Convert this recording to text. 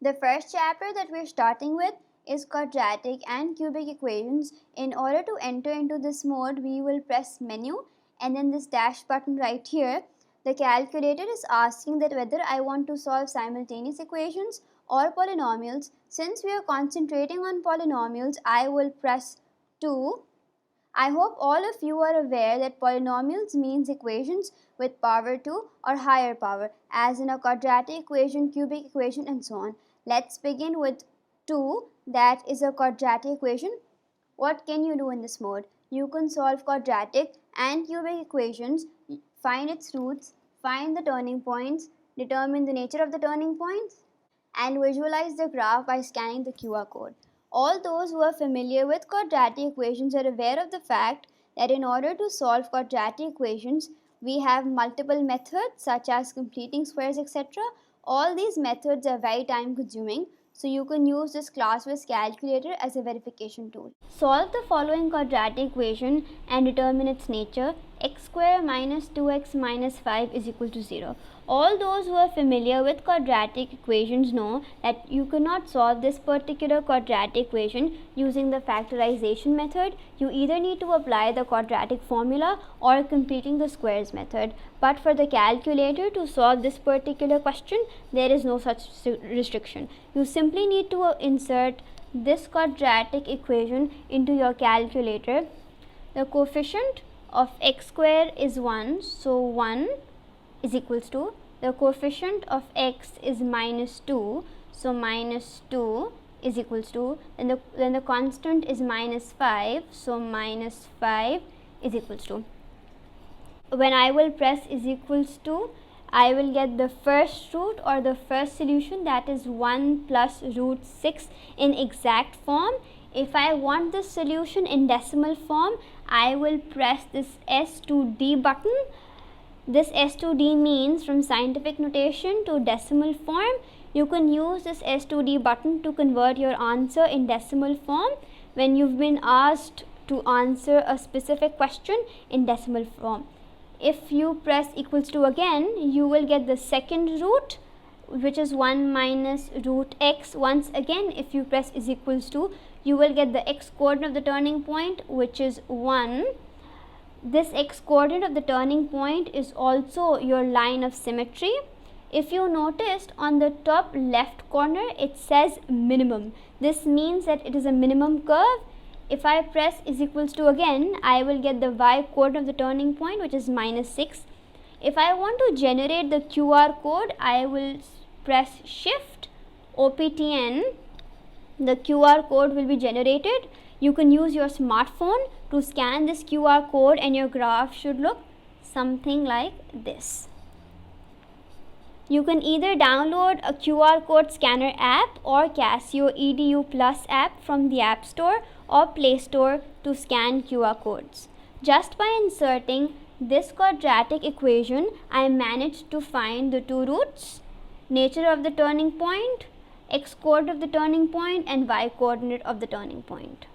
The first chapter that we're starting with is quadratic and cubic equations. In order to enter into this mode, we will press menu and then this dash button right here. The calculator is asking that whether I want to solve simultaneous equations or polynomials. Since we are concentrating on polynomials, I will press 2. I hope all of you are aware that polynomials means equations with power 2 or higher power, as in a quadratic equation, cubic equation, and so on. Let's begin with 2, that is a quadratic equation. What can you do in this mode? You can solve quadratic and cubic equations, find its roots, find the turning points, determine the nature of the turning points, and visualize the graph by scanning the QR code. All those who are familiar with quadratic equations are aware of the fact that in order to solve quadratic equations, we have multiple methods such as completing squares, etc. All these methods are very time consuming, so you can use this ClassWiz calculator as a verification tool. Solve the following quadratic equation and determine its nature. X square minus 2x minus 5 is equal to 0. All those who are familiar with quadratic equations know that you cannot solve this particular quadratic equation using the factorization method. You either need to apply the quadratic formula or completing the squares method. But for the calculator to solve this particular question, there is no such restriction. You simply need to insert this quadratic equation into your calculator. The coefficient of x square is 1, so 1 is equals to, the coefficient of x is minus 2, so minus 2 is equals to, then the constant is minus 5, so minus 5 is equals to. When I will press is equals to, I will get the first root or the first solution, that is 1 plus root 6 in exact form. If I want this solution in decimal form, I will press this S2D button. This S2D means from scientific notation to decimal form. You can use this S2D button to convert your answer in decimal form when you've been asked to answer a specific question in decimal form. If you press equals to again, you will get the second root, which is 1 minus root x. Once again, if you press is equals to, you will get the x coordinate of the turning point, which is 1. This x coordinate of the turning point is also your line of symmetry. If you noticed on the top left corner, it says minimum. This means that it is a minimum curve. If I press is equals to again, I will get the y coordinate of the turning point, which is minus 6. If I want to generate the QR code, I will press shift OPTN. The QR code will be generated. You can use your smartphone to scan this QR code and your graph should look something like this. You can either download a QR code scanner app or Casio EDU Plus app from the App Store or Play Store to scan QR codes. Just by inserting this quadratic equation, I managed to find the two roots, nature of the turning point, x coordinate of the turning point, and y coordinate of the turning point.